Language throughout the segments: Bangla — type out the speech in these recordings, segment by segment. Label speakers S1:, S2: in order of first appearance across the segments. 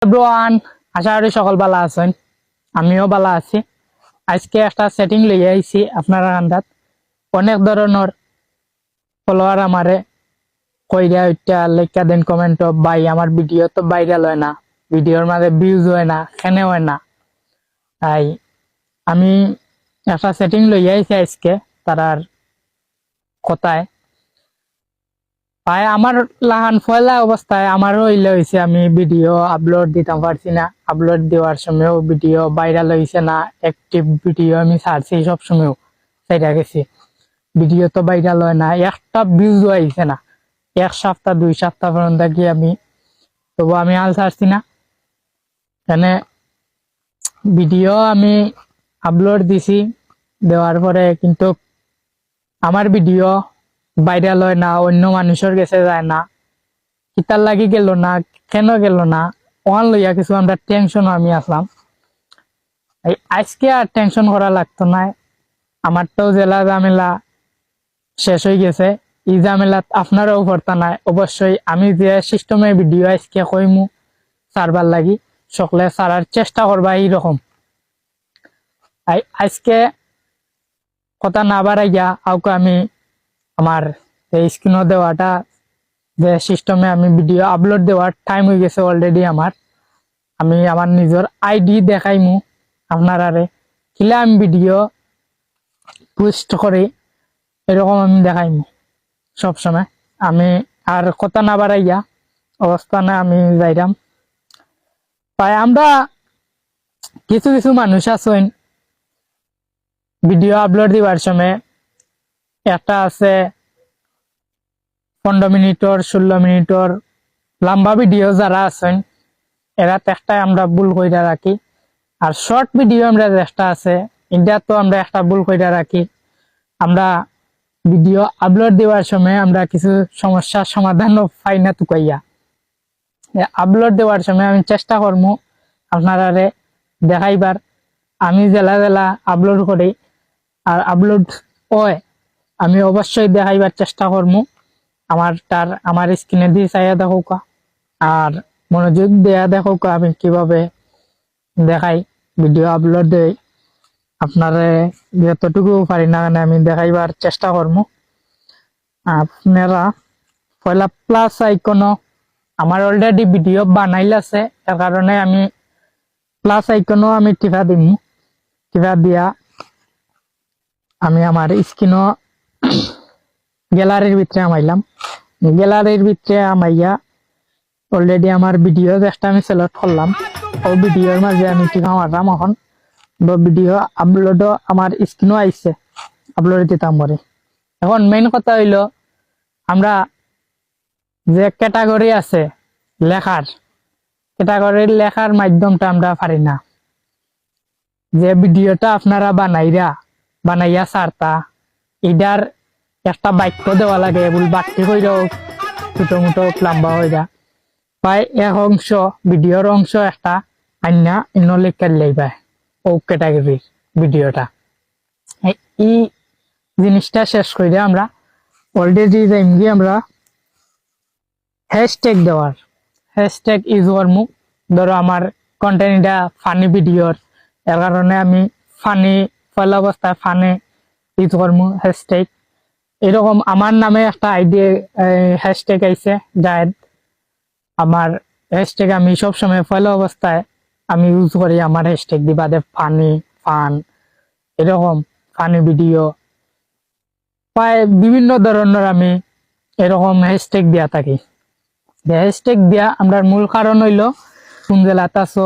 S1: এভরিওয়ান, আশা করি সকল ভালো আছেন। আমিও ভালো আছি। আজকে একটা সেটিং লইয়া আইছি আপনারা আন্দাজ। অনেক ধরনের ফলোয়ার আমারে কইরা ওইটা লেখা দেন কমেন্ট, ভাই আমার ভিডিও তো ভাইরাল হয় না, ভিডিওর মাঝে ভিউজ হয় না, কেন হয় না। তাই আমি একটা সেটিং লইয়া আইছি আজকে তারার কথায়। ভাই আমার লাহান ফয়লা অবস্থায় আমারও হইলে হয়েছে, আমি ভিডিও আপলোড দিতাম পারছি না। আপলোড দেওয়ার সময়ও ভিডিও ভাইরাল হয়েছে না। অ্যাক্টিভ ভিডিও আমি ছাড়ছি সব সময়ও সেটা গেছি, ভিডিও তো ভাইরাল হয় না, একটা ভিউজ হয়েছে না। 1 সপ্তাহ 2 সপ্তাহ পর্যন্ত কি আমি, তবু আমি হাল ছাড়ছি না। এখানে ভিডিও আমি আপলোড দিছি, দেওয়ার পরে কিন্তু আমার ভিডিও ভাইরাল হয় না, অন্য মানুষের কাছে যায় না। কিতার লাগি গেল না, কেন গেল না, ওয়ান লইয়া কিছু আমরা টেনশন আমি আসলাম। আজকে আর টেনশন করা লাগতো না। আমার তো জেলা ঝামেলা শেষ হয়ে গেছে। এই ঝামেলা আপনারাও করতে নাই। অবশ্যই আমি যে সিস্টেমে ভিডিও আজকে কইমু সারবার লাগি, সকলে সারার চেষ্টা করবা এইরকম। আজকে কথা না বাড়াইয়া কাউকে আমি আমার স্ক্রিনও দেওয়াটা যে সিস্টেমে আমি ভিডিও আপলোড দেওয়ার টাইম হয়ে গেছে অলরেডি। আমি আমার নিজের আইডি দেখাইমু আপনারারে, কিলা আমি ভিডিও পোস্ট করি এরকম আমি দেখাইমু সবসময়। আমি আর কথা না বাড়াইয়া অবস্থানে আমি যাইরাম। তাই আমরা কিছু কিছু মানুষ আছেন ভিডিও আপলোড দিবার সময়, একটা আছে 15 মিনিটর 16 মিনিটর লম্বা ভিডিও যারা আছেন, এরা চেষ্টায় আমরা ভুল কইরা রাখি। আর শর্ট ভিডিও আমরা চেষ্টা আছে, এটা তো আমরা একটা ভুল কইরা রাখি। আমরা ভিডিও আপলোড দেওয়ার সময় আমরা কিছু সমস্যার সমাধানও পাই না তুকাইয়া। আপলোড দেওয়ার সময় আমি চেষ্টা করবো আপনারারে দেখাইবার। আমি জেলা জেলা আপলোড করি, আর আপলোড হয় আমি অবশ্যই দেখাইবার চেষ্টা করবো। আমার স্ক্রিনে দিয়ে চাইয়া দেখো, আর মনোযোগ দেয়া দেখো আমি কিভাবে দেখাই ভিডিও আপলোড দেই। আপনারে যতটুকু পারি না আমি দেখাইবার চেষ্টা করবো। আপনারা পয়লা প্লাস আইকনও আমার অলরেডি ভিডিও বানাইল আছে, তার কারণে আমি প্লাস আইকনও আমি টিপা দিম। টিপা দিয়া আমি আমার স্ক্রিনও গ্যালারির ভিতরে আমাইলাম। গ্যালারির ভিতরে আমাইয়া অলরেডি আমার ভিডিও একটা আমি সিলেক্ট করলাম। ও ভিডিওর মাঝে আমি টিপা মারলাম। এখন ভিডিও আপলোডও আমার স্ক্রিনও আইছে, আপলোড দিতাম পরে। এখন মেইন কথা হইলো, আমরা যে ক্যাটাগরি আছে লেখার, ক্যাটাগরির লেখার মাধ্যমটা আমরা পারি না। যে ভিডিওটা আপনারা বানাইয়া সারতা, এটার একটা বাক্য দেওয়া লাগে, ভুল বাড়তি হইলেও ছোট মোটো লম্বা হইরা প্রায় এক অংশ ভিডিওর অংশ একটা আইনা ইন্ন লেখার লাইবা ও ক্যাটাগরির ভিডিওটা। এই জিনিসটা শেষ করে আমরা অলরেডি যাইমগি আমরা হ্যাশট্যাগ দেওয়ার। হ্যাশট্যাগ ইউজ করমু। ধরো আমার কন্টেন্টটা ফানি ভিডিওর, এর কারণে আমি ফানি পয়লা অবস্থায় ফানি ইউজ করমু হ্যাশট্যাগ। এরকম আমার নামে একটা আইডি হ্যাশট্যাগ আইছে জায়েদ। আমার হ্যাশট্যাগ আমি সবসময় পয়লা অবস্থায় আমি ইউজ করি। আমার হ্যাশট্যাগ দিবা দে ফানি, ফান, এরকম ফানি ভিডিও প্রায় বিভিন্ন ধরনের আমি এরকম হ্যাশট্যাগ দিয়া থাকি। হ্যাশট্যাগ দিয়া আমরা মূল কারণ হইল কোন জেলাত আছো,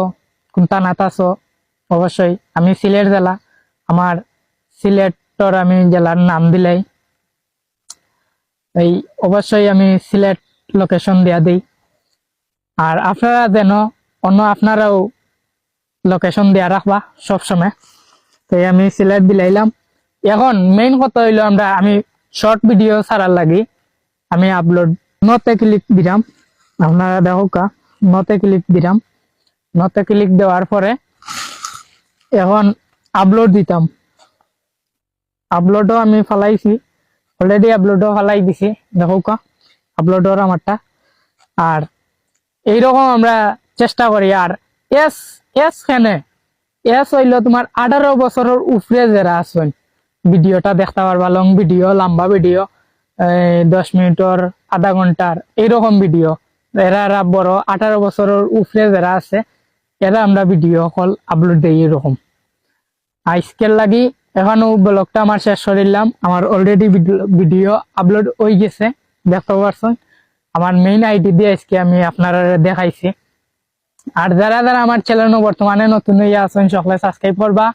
S1: কোন থানাত আছো। অবশ্যই আমি সিলেট জেলা, আমার সিলেটর আমি জেলার নাম দিলাই এই অবশ্যই আমি সিলেট লোকেশন দিয়া দিই। আর আপনারা যেন অন্য আপনারাও লোকেশন দিয়া রাখবা সবসময়। তাই আমি সিলেট দিলাইলাম। এখন মেইন কথা হইলো আমি শর্ট ভিডিও ছাড়ার লাগি আমি আপলোড নতে ক্লিক দিলাম। আপনারা দেখো নতে ক্লিক দিলাম। নতে ক্লিক দেওয়ার পরে এখন আপলোড দিতাম। আপলোডও আমি ফালাইছি অলরেডি, আপলোডও ফালাই দিছি দেখো আপলোডর আমারটা। আর এইরকম আমরা চেষ্টা করি। আর এস এস খেনে এস হইলো তোমার 18 বছরের উপরে যারা আছেন ভিডিওটা দেখতে পারবা। লং ভিডিও, লম্বা ভিডিও, 10 মিনিটের, আধা ঘন্টার এইরকম ভিডিও। এরা বড় 18 বছরের উপরে যারা আছে এরা আমরা ভিডিও কল আপলোড দিই এরকম। আজকের লাগি এখনো ব্লগটা আমার শেষ করিলাম। আমার অলরেডি ভিডিও আপলোড হয়ে গেছে, দেখতে পারছেন। আমার মেইন আইডি দিয়ে আজকে আমি আপনারা দেখাইছি। আর যারা যারা আমার চ্যানেল বর্তমানে নতুন হয়ে আছেন সকলে সাবস্ক্রাইব করবা।